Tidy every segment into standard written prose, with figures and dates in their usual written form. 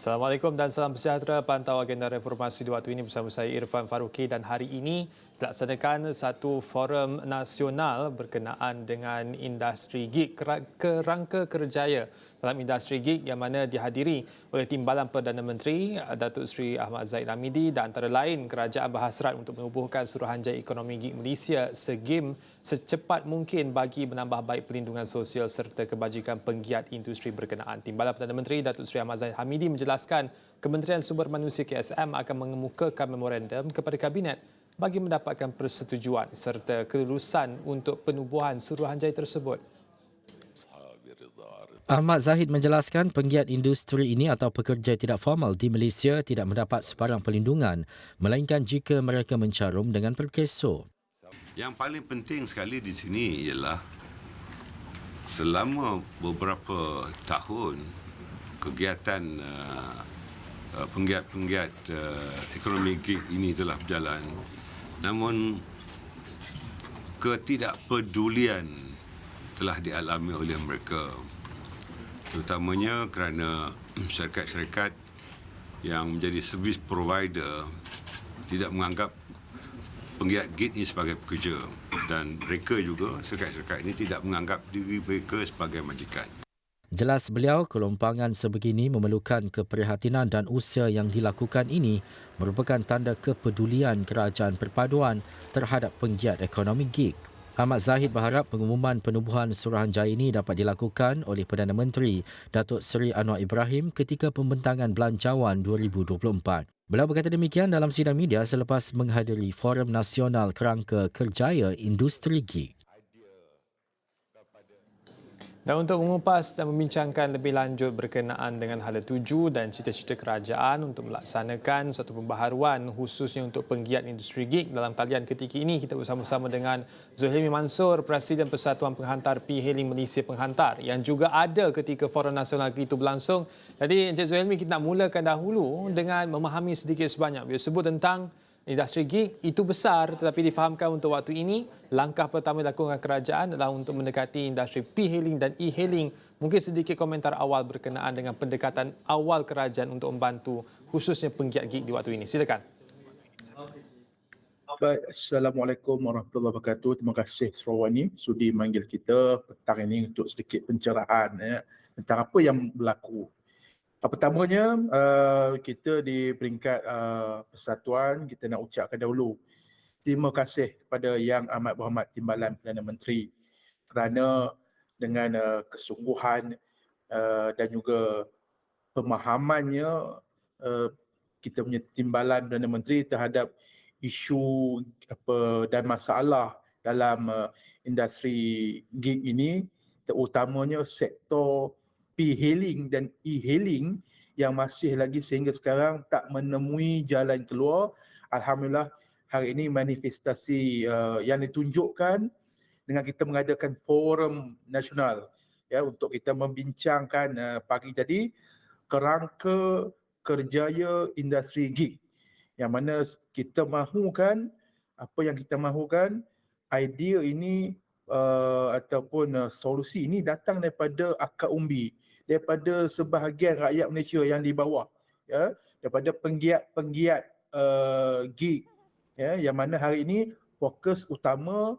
Assalamualaikum dan salam sejahtera. Pantau agenda reformasi di waktu ini bersama saya Irfan Faruqi, dan hari ini dilaksanakan satu forum nasional berkenaan dengan industri gig, kerangka kerjaya dalam industri gig yang mana dihadiri oleh Timbalan Perdana Menteri Datuk Seri Ahmad Zahid Hamidi dan antara lain kerajaan berhasrat untuk menubuhkan Suruhanjaya Ekonomi Gig Malaysia SEGIM secepat mungkin bagi menambah baik perlindungan sosial serta kebajikan penggiat industri berkenaan. Timbalan Perdana Menteri Datuk Seri Ahmad Zahid Hamidi menjelaskan Kementerian Sumber Manusia KSM akan mengemukakan memorandum kepada Kabinet bagi mendapatkan persetujuan serta kelulusan untuk penubuhan Suruhanjaya tersebut. Ahmad Zahid menjelaskan penggiat industri ini atau pekerja tidak formal di Malaysia tidak mendapat sebarang perlindungan melainkan jika mereka mencarum dengan perkeso. Yang paling penting sekali di sini ialah selama beberapa tahun kegiatan penggiat-penggiat ekonomi gig ini telah berjalan, namun ketidakpedulian telah dialami oleh mereka, terutamanya kerana syarikat-syarikat yang menjadi servis provider tidak menganggap penggiat gig ini sebagai pekerja, dan mereka juga, syarikat-syarikat ini tidak menganggap diri mereka sebagai majikan. Jelas beliau, kelompangan sebegini memerlukan keprihatinan dan usaha yang dilakukan ini merupakan tanda kepedulian kerajaan perpaduan terhadap penggiat ekonomi gig. Ahmad Zahid berharap pengumuman penubuhan Suruhanjaya ini dapat dilakukan oleh Perdana Menteri Datuk Seri Anwar Ibrahim ketika pembentangan Belanjawan 2024. Beliau berkata demikian dalam sidang media selepas menghadiri Forum Nasional Kerangka Kerjaya Industri Gig. Dan untuk mengupas dan membincangkan lebih lanjut berkenaan dengan hala tuju dan cita-cita kerajaan untuk melaksanakan suatu pembaharuan khususnya untuk penggiat industri gig, dalam talian ketika ini kita bersama-sama dengan Zulhilmi Mansur, Presiden Persatuan Penghantar P-Hailing Malaysia Penghantar, yang juga ada ketika Forum Nasional itu berlangsung. Jadi Encik Zulhilmi, kita nak mulakan dahulu dengan memahami sedikit sebanyak. Bila sebut tentang industri gig itu besar, tetapi difahamkan untuk waktu ini langkah pertama dilakukan kerajaan adalah untuk mendekati industri P-hailing dan e-hailing. Mungkin sedikit komentar awal berkenaan dengan pendekatan awal kerajaan untuk membantu khususnya penggiat gig di waktu ini. Silakan. Baik, Assalamualaikum warahmatullahi wabarakatuh. Terima kasih Sarawani sudi manggil kita petang ini untuk sedikit pencerahan tentang apa yang berlaku. Pertamanya, kita di peringkat persatuan, kita nak ucapkan dahulu terima kasih kepada Yang Amat Berhormat Timbalan Perdana Menteri kerana dengan kesungguhan dan juga pemahamannya, kita punya Timbalan Perdana Menteri terhadap isu dan masalah dalam industri gig ini, terutamanya sektor P-hailing dan e-hailing yang masih lagi sehingga sekarang tak menemui jalan keluar. Alhamdulillah hari ini manifestasi yang ditunjukkan dengan kita mengadakan forum nasional untuk kita membincangkan pagi tadi kerangka kerjaya industri gig, yang mana kita mahukan, apa yang kita mahukan, idea ini ataupun solusi ini datang daripada akar umbi, daripada sebahagian rakyat Malaysia yang di bawah, daripada penggiat-penggiat gig, yang mana hari ini fokus utama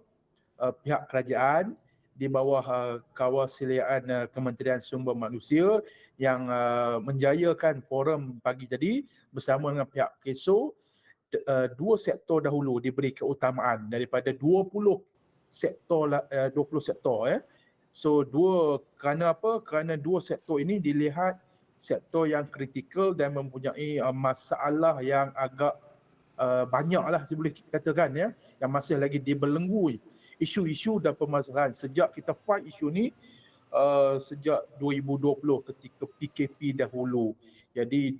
pihak kerajaan di bawah kawasiliaan Kementerian Sumber Manusia yang menjayakan forum pagi tadi bersama dengan pihak KESO. Dua sektor dahulu diberi keutamaan daripada 20 sektor. So kerana apa? Kerana dua sektor ini dilihat sektor yang kritikal dan mempunyai masalah yang agak banyaklah boleh katakan, yang masih lagi dibelenggu isu-isu dan permasalahan sejak kita fight isu ni sejak 2020 ketika PKP dahulu. Jadi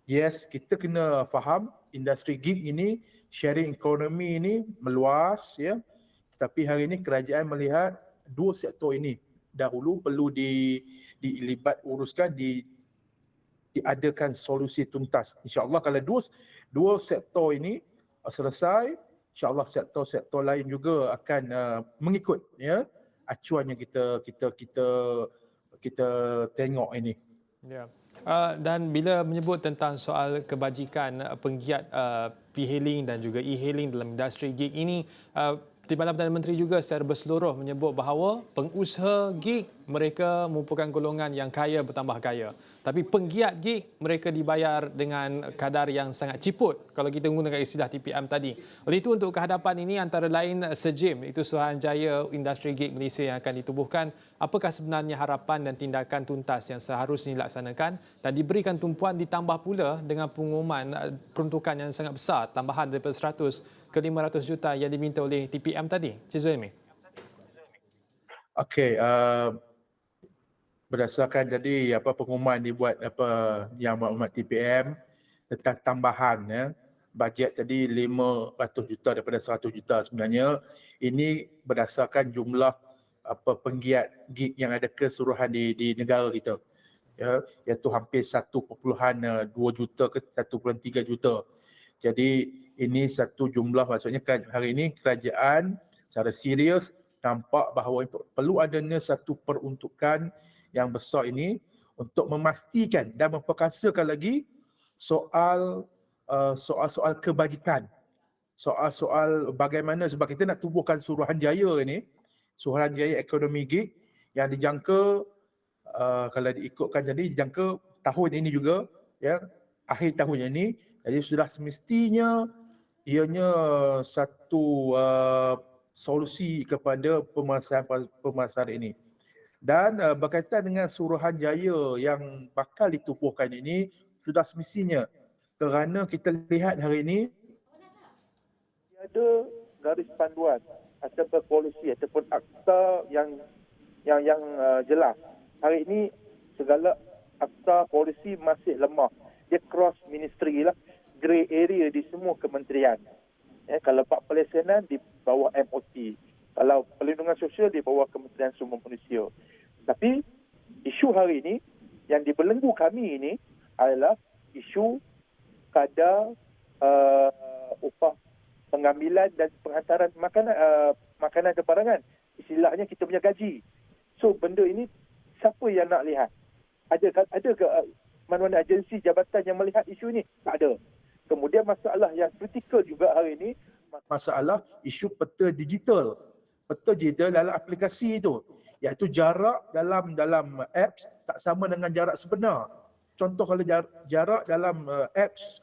yes, kita kena faham industri gig ini, sharing economy ini meluas, tetapi hari ini kerajaan melihat dua sektor ini dahulu perlu dilibat uruskan, diadakan solusi tuntas. InsyaAllah kalau dua sektor ini selesai, InsyaAllah sektor-sektor lain juga akan mengikut acuan yang kita tengok ini. Ya. Dan bila menyebut tentang soal kebajikan penggiat e-hailing dan juga e-hailing dalam industri gig ini, Timbalan Perdana Menteri juga secara berseluruh menyebut bahawa pengusaha gig mereka merupakan golongan yang kaya bertambah kaya. Tapi penggiat gig mereka dibayar dengan kadar yang sangat ciput kalau kita menggunakan istilah TPM tadi. Oleh itu untuk kehadapan ini antara lain SEGIM, itu Suruhanjaya Industri Gig Malaysia yang akan ditubuhkan. Apakah sebenarnya harapan dan tindakan tuntas yang seharusnya dilaksanakan dan diberikan tumpuan ditambah pula dengan pengumuman peruntukan yang sangat besar tambahan daripada 100 ke 500 juta yang diminta oleh TPM tadi. Cik Zuhaimi. Okey, berdasarkan jadi pengumuman dibuat yang maklumat TPM tentang tambahan bajet tadi 500 juta daripada 100 juta, sebenarnya ini berdasarkan jumlah penggiat gig yang ada keseluruhan di negara kita, iaitu hampir 1.2 juta ke 1.3 juta. Jadi ini satu jumlah, maksudnya hari ini kerajaan secara serius nampak bahawa perlu adanya satu peruntukan yang besar ini untuk memastikan dan memperkasakan lagi soal kebajikan, soal bagaimana, sebab kita nak tubuhkan Suruhanjaya ini, Suruhanjaya Ekonomi Gig yang dijangka kalau diikutkan jadi dijangka tahun ini juga, akhir tahun ini. Jadi sudah semestinya ianya satu solusi kepada pemasaran ini. Dan berkaitan dengan Suruhanjaya yang bakal ditubuhkan ini, sudah semestinya kerana kita lihat hari ini ada garis panduan ataupun polisi ataupun akta yang jelas. Hari ini segala akta polisi masih lemah. Dia cross ministry lah, grey area di semua kementerian. Kalau Pak Pelesenan di bawah MOT, kalau Perlindungan Sosial di bawah Kementerian Sumber Manusia. Tapi isu hari ini yang dibelenggu kami ini adalah isu kadar upah pengambilan dan penghantaran makanan dan barangan. Istilahnya kita punya gaji. So benda ini siapa yang nak lihat? Ada ke mana-mana agensi jabatan yang melihat isu ini? Tak ada. Kemudian masalah yang kritikal juga hari ini, masalah isu peta digital. Peta digital dalam aplikasi itu, iaitu jarak dalam apps tak sama dengan jarak sebenar. Contoh kalau jarak dalam apps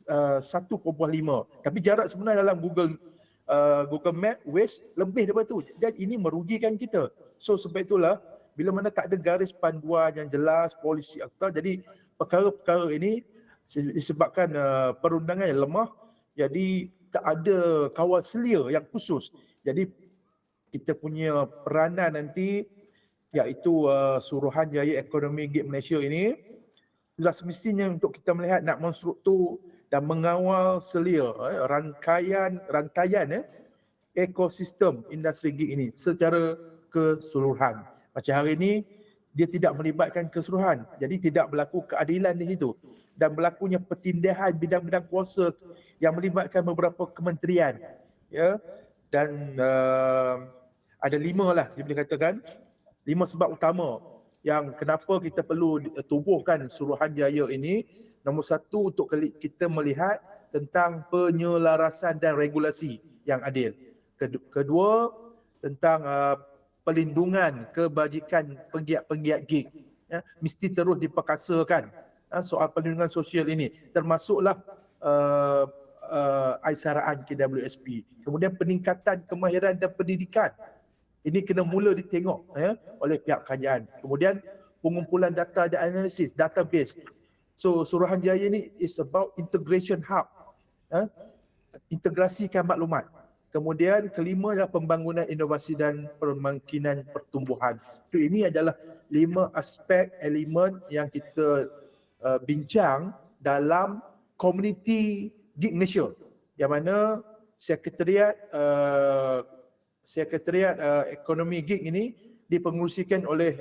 1.5, tapi jarak sebenar dalam Google Map, Waze lebih daripada itu. Dan ini merugikan kita. So sebab itulah bila mana tak ada garis panduan yang jelas, polisi akta, jadi perkara-perkara ini disebabkan perundangan yang lemah, jadi tak ada kawal selia yang khusus. Jadi kita punya peranan nanti, iaitu Suruhanjaya Ekonomi Gig Malaysia ini, sudah semestinya untuk kita melihat nak menstruktur dan mengawal selia rantaian ekosistem industri gig ini secara keseluruhan. Macam hari ini dia tidak melibatkan keseluruhan, jadi tidak berlaku keadilan di situ dan berlakunya pertindahan bidang-bidang kuasa yang melibatkan beberapa kementerian, dan ada 5 lah, saya boleh katakan 5 sebab utama yang kenapa kita perlu tubuhkan Suruhanjaya ini. Nombor 1, untuk kita melihat tentang penyelarasan dan regulasi yang adil. Kedua, tentang pelindungan kebajikan penggiat-penggiat gig, mesti terus diperkasakan soal perlindungan sosial ini, termasuklah aisaraan KWSP. Kemudian peningkatan kemahiran dan pendidikan, ini kena mula ditengok oleh pihak kerajaan. Kemudian pengumpulan data dan analisis, database. So Suruhanjaya ini is about integration hub, integrasikan maklumat. Kemudian kelima adalah pembangunan inovasi dan pemangkinan pertumbuhan. So, ini adalah 5 aspek elemen yang kita bincang dalam Community Gig Malaysia, yang mana Sekretariat Ekonomi Gig ini dipengerusikan oleh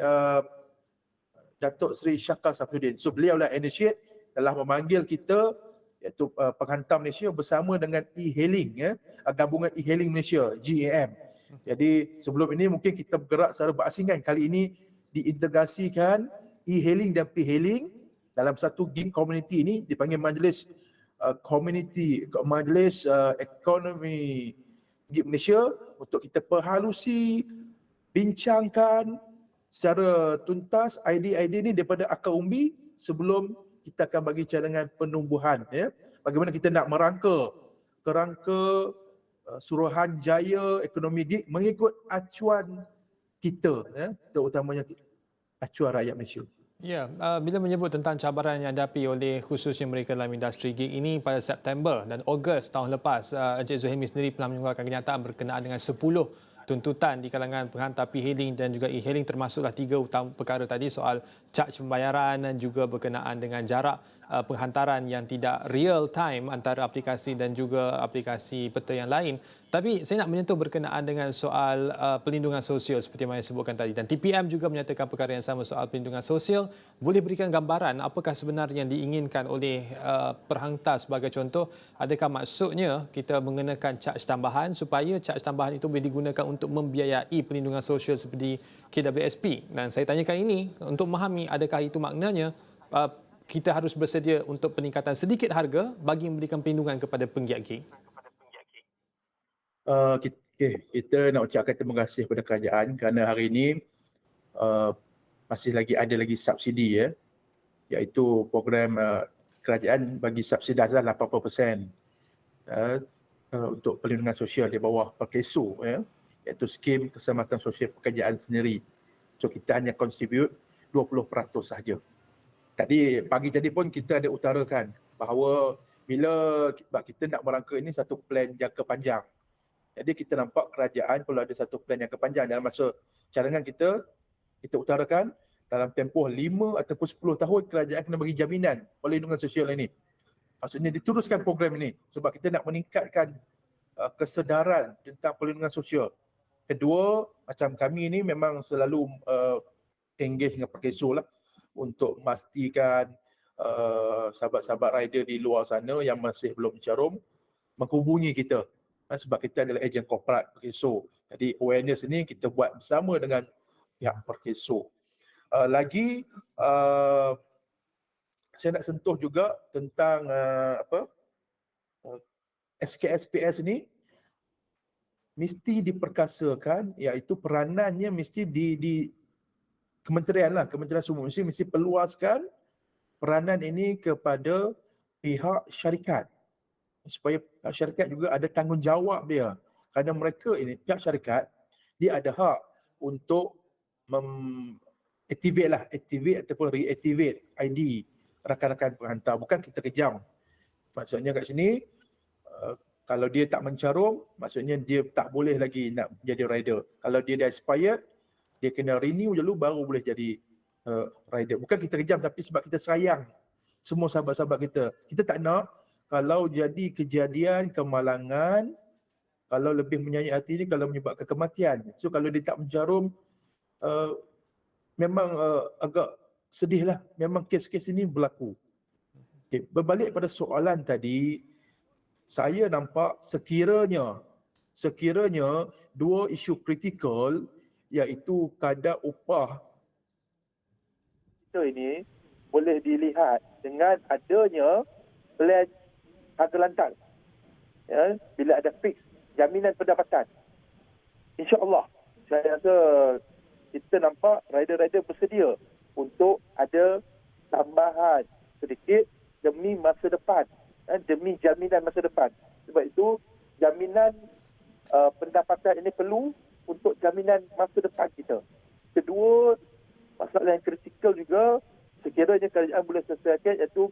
Datuk Seri Syakal Safriuddin. So beliau lah initiate, telah memanggil kita, iaitu Penghantar Malaysia bersama dengan e-hailing, Gabungan E-hailing Malaysia, GAM. Jadi sebelum ini mungkin kita bergerak secara berasingan, kali ini diintegrasikan e-hailing dan p-hailing dalam satu gig community ini dipanggil majlis majlis ekonomi gig Malaysia, untuk kita perhalusi, bincangkan secara tuntas idea-idea ini daripada akar umbi sebelum kita akan bagi cadangan penumbuhan, ya. Bagaimana kita nak kerangka Suruhanjaya ekonomi gig mengikut acuan kita, ya, terutamanya acuan rakyat Malaysia. Ya, bila menyebut tentang cabaran yang dihadapi oleh khususnya mereka dalam industri gig ini pada September dan Ogos tahun lepas, Encik Zuhaimi sendiri pernah mengeluarkan kenyataan berkenaan dengan 10 tuntutan di kalangan penghantar e-hailing dan juga e-hailing, termasuklah 3 utama perkara tadi, soal caj pembayaran dan juga berkenaan dengan jarak penghantaran yang tidak real time antara aplikasi dan juga aplikasi peta yang lain. Tapi saya nak menyentuh berkenaan dengan soal pelindungan sosial seperti yang saya sebutkan tadi, dan TPM juga menyatakan perkara yang sama soal pelindungan sosial. Boleh berikan gambaran apakah sebenarnya yang diinginkan oleh perhantar sebagai contoh? Adakah maksudnya kita mengenakan caj tambahan supaya caj tambahan itu boleh digunakan untuk membiayai pelindungan sosial seperti KWSP? Dan saya tanyakan ini untuk memahami adakah itu maknanya kita harus bersedia untuk peningkatan sedikit harga bagi memberikan perlindungan kepada penggiat gig? Kita nak ucapkan terima kasih kepada kerajaan kerana hari ini masih ada lagi subsidi, ya, iaitu program kerajaan bagi subsidisasi 80% untuk perlindungan sosial di bawah Perkeso, ya, iaitu skim keselamatan sosial pekerjaan sendiri. So kita hanya contribute 20% sahaja. Pagi tadi pun kita ada utarakan bahawa bila kita nak merangka ini satu plan jangka panjang. Jadi kita nampak kerajaan perlu ada satu plan jangka panjang. Dalam masa cadangan kita utarakan dalam tempoh 5 ataupun 10 tahun kerajaan kena bagi jaminan perlindungan sosial ini. Maksudnya diteruskan program ini sebab kita nak meningkatkan kesedaran tentang perlindungan sosial. Kedua, macam kami ini memang selalu engage dengan Perkeso lah, untuk memastikan sahabat-sahabat rider di luar sana yang masih belum mencarum menghubungi kita, sebab kita adalah ejen korporat Perkeso. Jadi awareness ini kita buat bersama dengan pihak Perkeso. Lagi saya nak sentuh juga tentang SKSPS ini mesti diperkasakan, iaitu peranannya mesti di Kementerian Sumber mesti peluaskan peranan ini kepada pihak syarikat supaya syarikat juga ada tanggungjawab dia, kerana mereka ini, pihak syarikat, dia ada hak untuk activate ataupun reactivate ID rakan-rakan penghantar, bukan kita kejam. Maksudnya kat sini kalau dia tak mencarum, maksudnya dia tak boleh lagi nak jadi rider. Kalau dia dah expired, dia kena renew dulu baru boleh jadi rider. Bukan kita kejam, tapi sebab kita sayang semua sahabat-sahabat kita. Kita tak nak kalau jadi kejadian kemalangan, kalau lebih menyayat hati ni, kalau menyebabkan kematian. So kalau dia tak menjarum, memang agak sedih lah. Memang kes-kes ini berlaku. Okay. Berbalik pada soalan tadi, saya nampak sekiranya dua isu kritikal, iaitu kadar upah ini boleh dilihat dengan adanya plan harga lantar, ya, bila ada fix jaminan pendapatan. InsyaAllah saya rasa kita nampak rider-rider bersedia untuk ada tambahan sedikit demi masa depan, demi jaminan masa depan. Sebab itu jaminan pendapatan ini perlu untuk jaminan masa depan kita. Kedua, masalah yang kritikal juga sekiranya kerajaan boleh selesaikan, iaitu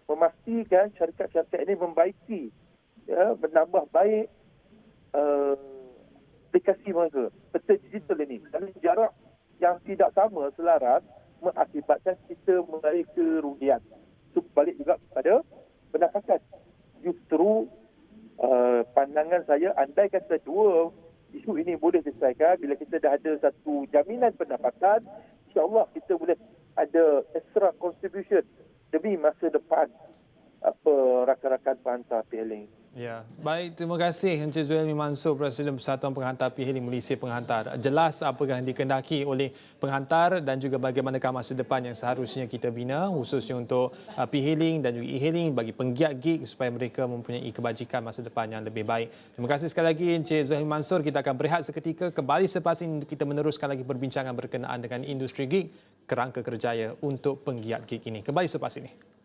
memastikan syarikat-syarikat ini membaiki, ya, menambah baik aplikasi mereka, peta digital ini. Dan jarak yang tidak sama selaras mengakibatkan kita meraih kerugian. Itu balik juga kepada pendapatan. Justru pandangan saya, andai kata dua isu ini boleh diselesaikan, bila kita dah ada satu jaminan pendapatan, insya-Allah kita boleh ada extra contribution demi masa depan rakan-rakan penghantar e-hailing. Ya, baik. Terima kasih Encik Zuhaimi Mansor, Presiden Persatuan Penghantar P-Hailing Malaysia Penghantar. Jelas apakah yang dikendaki oleh penghantar dan juga bagaimanakah masa depan yang seharusnya kita bina khususnya untuk P-Hailing dan juga e-hailing bagi penggiat gig supaya mereka mempunyai kebajikan masa depan yang lebih baik. Terima kasih sekali lagi Encik Zuhaimi Mansor. Kita akan berehat seketika, kembali selepas ini kita meneruskan lagi perbincangan berkenaan dengan industri gig, kerangka kerjaya untuk penggiat gig ini. Kembali selepas ini.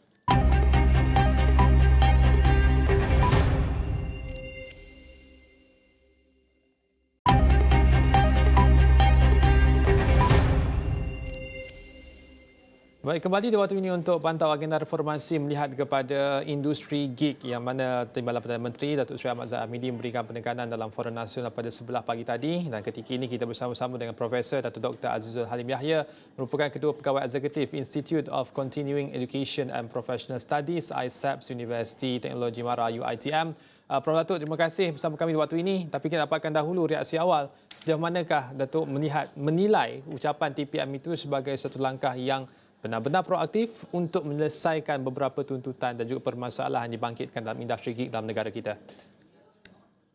Baik, kembali di waktu ini untuk pantau agenda reformasi melihat kepada industri gig yang mana Timbalan Perdana Menteri Datuk Seri Ahmad Zahid Hamidi memberikan penekanan dalam Forum Nasional pada sebelah pagi tadi, dan ketika ini kita bersama-sama dengan Profesor Datuk Dr. Azizul Halim Yahya merupakan Ketua Pegawai Eksekutif Institute of Continuing Education and Professional Studies ISAPS Universiti Teknologi Mara UiTM. Prof. Datuk, terima kasih bersama kami di waktu ini. Tapi kita dapatkan dahulu reaksi awal. Sejauh manakah Datuk menilai ucapan TPM itu sebagai satu langkah yang benar-benar proaktif untuk menyelesaikan beberapa tuntutan dan juga permasalahan yang dibangkitkan dalam industri gig dalam negara kita?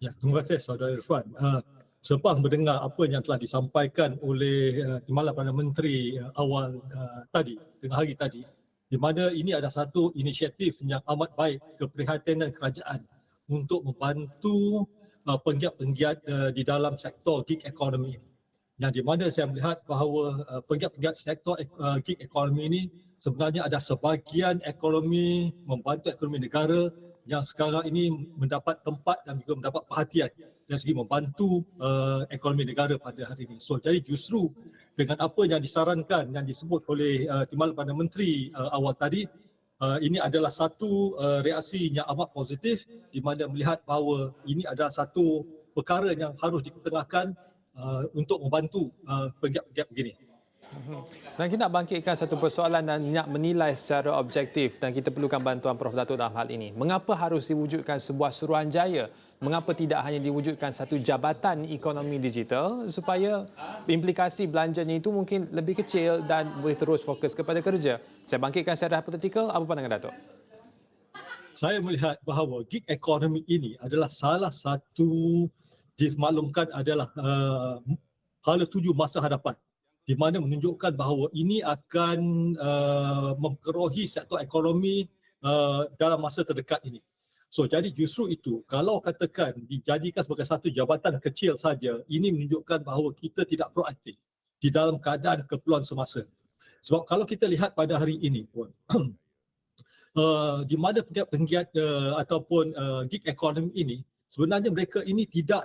Ya, terima kasih Saudara Irfan. Selepas mendengar apa yang telah disampaikan oleh Timbalan Perdana Menteri awal tadi, tengah hari tadi, di mana ini adalah satu inisiatif yang amat baik keprihatinan kerajaan untuk membantu penggiat-penggiat di dalam sektor gig economy ini. Yang di mana saya melihat bahawa penggiat-penggiat sektor gig economy ini sebenarnya ada sebahagian ekonomi, membantu ekonomi negara yang sekarang ini mendapat tempat dan juga mendapat perhatian dari segi membantu ekonomi negara pada hari ini. So jadi justru dengan apa yang disarankan, yang disebut oleh Timbalan Perdana Menteri awal tadi, ini adalah satu reaksi yang amat positif di mana melihat bahawa ini adalah satu perkara yang harus diketengahkan untuk membantu penggiat-penggiat begini. Dan kita nak bangkitkan satu persoalan dan nak menilai secara objektif, dan kita perlukan bantuan Prof. Datuk dalam hal ini. Mengapa harus diwujudkan sebuah Suruhanjaya? Mengapa tidak hanya diwujudkan satu jabatan ekonomi digital supaya implikasi belanjanya itu mungkin lebih kecil dan boleh terus fokus kepada kerja? Saya bangkitkan secara hipotetikal, apa pandangan Datuk? Saya melihat bahawa gig economy ini adalah salah satu dimaklumkan adalah hala tuju masa hadapan, di mana menunjukkan bahawa ini akan mempengaruhi sektor ekonomi dalam masa terdekat ini. So jadi justru itu, kalau katakan dijadikan sebagai satu jabatan kecil saja, ini menunjukkan bahawa kita tidak proaktif di dalam keadaan keperluan semasa. Sebab kalau kita lihat pada hari ini pun, di mana penggiat-penggiat ataupun gig economy ini, sebenarnya mereka ini tidak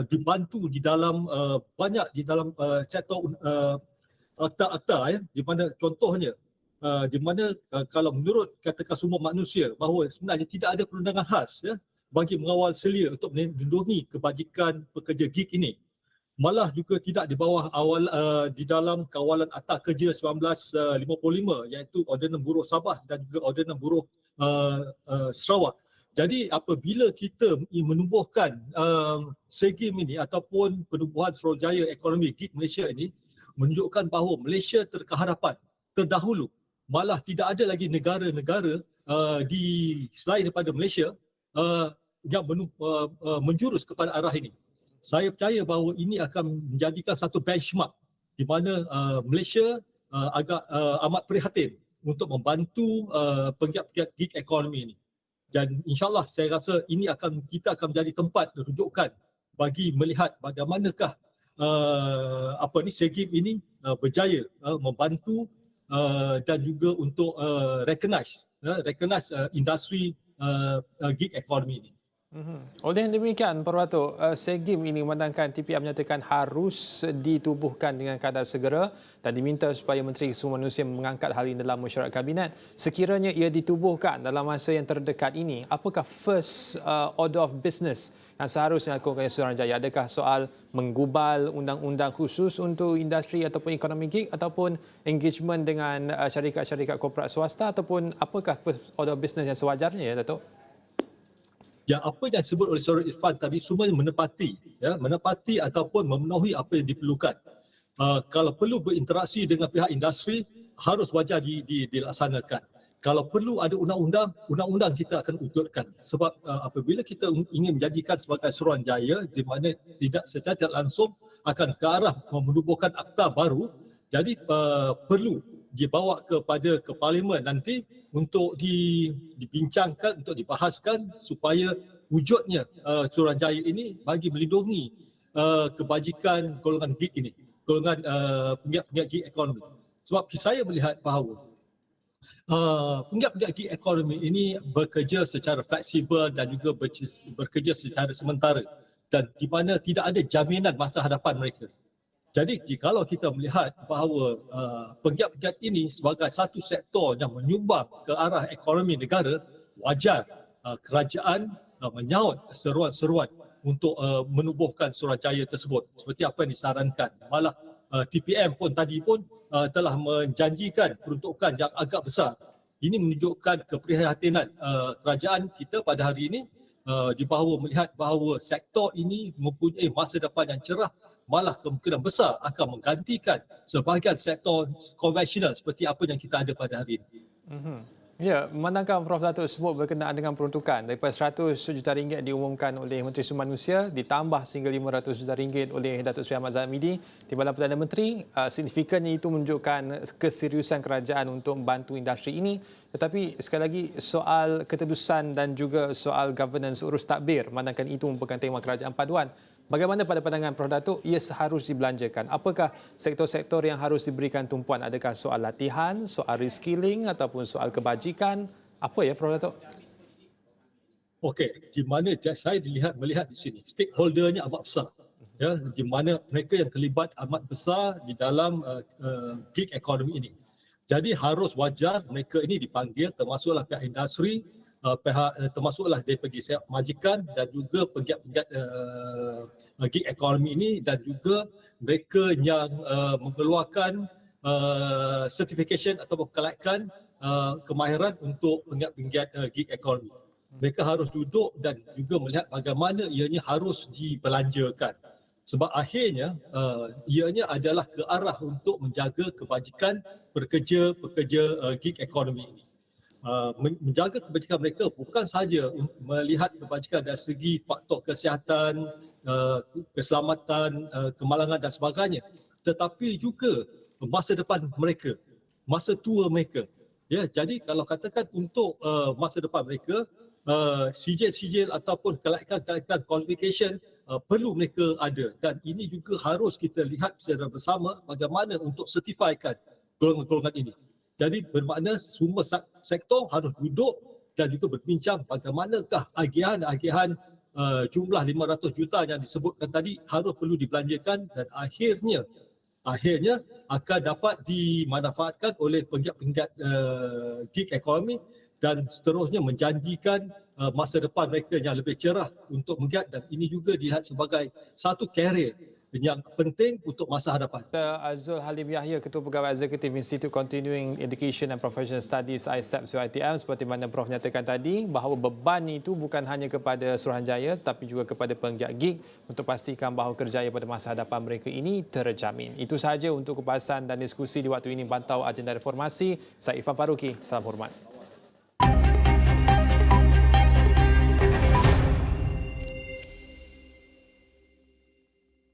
dibantu di dalam banyak di dalam sektor akta-akta, di mana contohnya di mana kalau menurut katakan sumber manusia bahawa sebenarnya tidak ada perundangan khas bagi mengawal selia untuk melindungi kebajikan pekerja gig ini. Malah juga tidak di bawah awal di dalam kawalan Akta Kerja 1955 iaitu Ordinan Buruh Sabah dan juga Ordinan Buruh Sarawak. Jadi apabila kita menubuhkan SEGIM ini ataupun penubuhan Suruhanjaya Ekonomi Gig Malaysia ini, menunjukkan bahawa Malaysia terkehadapan, terdahulu. Malah tidak ada lagi negara-negara di selain daripada Malaysia yang menjurus kepada arah ini. Saya percaya bahawa ini akan menjadikan satu benchmark di mana Malaysia agak amat prihatin untuk membantu penggiat-penggiat gig ekonomi ini. Dan insyaAllah saya rasa ini kita akan menjadi tempat rujukan bagi melihat bagaimanakah SEGIM ini berjaya membantu dan juga untuk recognize industri gig economy ini. Oleh demikian, Prof. Datuk, SEGIM ini memandangkan TPM menyatakan harus ditubuhkan dengan kadar segera dan diminta supaya Menteri Sumber Manusia mengangkat hal ini dalam mesyuarat kabinet. Sekiranya ia ditubuhkan dalam masa yang terdekat ini, apakah first order of business yang seharusnya dilakukan oleh Suruhanjaya? Adakah soal menggubal undang-undang khusus untuk industri ataupun ekonomi gig, ataupun engagement dengan syarikat-syarikat korporat swasta, ataupun apakah first order of business yang sewajarnya, ya Datuk? Ya, apa yang disebut oleh Saudara Irfan tadi semuanya menepati ataupun memenuhi apa yang diperlukan. Kalau perlu berinteraksi dengan pihak industri, harus wajar dilaksanakan. kalau perlu ada undang-undang kita akan wujudkan. Sebab apabila kita ingin menjadikan sebagai Suruhanjaya di mana secara langsung akan ke arah menubuhkan akta baru, jadi perlu dibawa ke Parlimen nanti untuk dibincangkan, untuk dibahaskan supaya wujudnya Suruhanjaya ini bagi melindungi kebajikan golongan gig ini, golongan penggiat-penggiat gig ekonomi. Sebab saya melihat bahawa penggiat-penggiat gig ekonomi ini bekerja secara fleksibel dan juga bekerja secara sementara dan di mana tidak ada jaminan masa hadapan mereka. Jadi jikalau kita melihat bahawa penggiat-penggiat ini sebagai satu sektor yang menyumbang ke arah ekonomi negara, wajar kerajaan menyaut seruan-seruan untuk menubuhkan Suruhanjaya tersebut seperti apa yang disarankan. Malah TPM pun tadi pun telah menjanjikan peruntukan yang agak besar. Ini menunjukkan keprihatinan kerajaan kita pada hari ini di bahawa melihat bahawa sektor ini mempunyai masa depan yang cerah, malah kemungkinan besar akan menggantikan sebahagian sektor konvensional seperti apa yang kita ada pada hari ini. Ya, memandangkan Prof. Datuk sebut berkenaan dengan peruntukan daripada 100 juta ringgit diumumkan oleh Menteri Sumber Manusia ditambah sehingga 500 juta ringgit oleh Datuk Seri Ahmad Zahid Hamidi Timbalan Perdana Menteri, signifikannya itu menunjukkan keseriusan kerajaan untuk membantu industri ini. Tetapi sekali lagi soal keterusan dan juga soal governance urus takbir, memandangkan itu merupakan tema kerajaan paduan. Bagaimana pada pandangan Prof. Datuk ia seharus dibelanjakan? Apakah sektor-sektor yang harus diberikan tumpuan? Adakah soal latihan, soal reskilling ataupun soal kebajikan? Apa ya Prof. Datuk? Okey, di mana saya melihat di sini stakeholdernya amat besar. Ya, di mana mereka yang terlibat amat besar di dalam gig ekonomi ini. Jadi harus wajar mereka ini dipanggil, termasuklah pihak industri, termasuklah daripada majikan dan juga penggiat-penggiat gig ekonomi ini dan juga mereka yang mengeluarkan certification atau kelaikan kemahiran untuk penggiat-penggiat gig ekonomi. Mereka harus duduk dan juga melihat bagaimana ianya harus dibelanjakan. Sebab akhirnya ianya adalah ke arah untuk menjaga kebajikan pekerja gig ekonomi ini. Menjaga kebajikan mereka bukan sahaja melihat kebajikan dari segi faktor kesihatan, keselamatan, kemalangan dan sebagainya, tetapi juga masa depan mereka, masa tua mereka. Ya, jadi kalau katakan untuk masa depan mereka, sijil-sijil ataupun kelaikan-kelaikan qualification perlu mereka ada dan ini juga harus kita lihat secara bersama bagaimana untuk sertifikan golongan-golongan ini. Jadi bermakna semua sektor harus duduk dan juga berbincang bagaimanakah agihan-agihan jumlah 500 juta yang disebutkan tadi harus perlu dibelanjakan dan akhirnya akan dapat dimanfaatkan oleh penggiat-penggiat gig ekonomi dan seterusnya menjanjikan masa depan mereka yang lebih cerah untuk menggiat dan ini juga dilihat sebagai satu karier yang penting untuk masa hadapan. Dr. Azul Halim Yahya, Ketua Pegawai Eksekutif Institute Continuing Education and Professional Studies ISEP-UiTM, seperti mana Prof nyatakan tadi bahawa beban itu bukan hanya kepada Suruhanjaya tapi juga kepada penggiat gig untuk pastikan bahawa kerjaya pada masa hadapan mereka ini terjamin. Itu sahaja untuk kupasan dan diskusi di waktu ini Pantau Agenda Reformasi. Saya Irfan Faruqi. Salam hormat.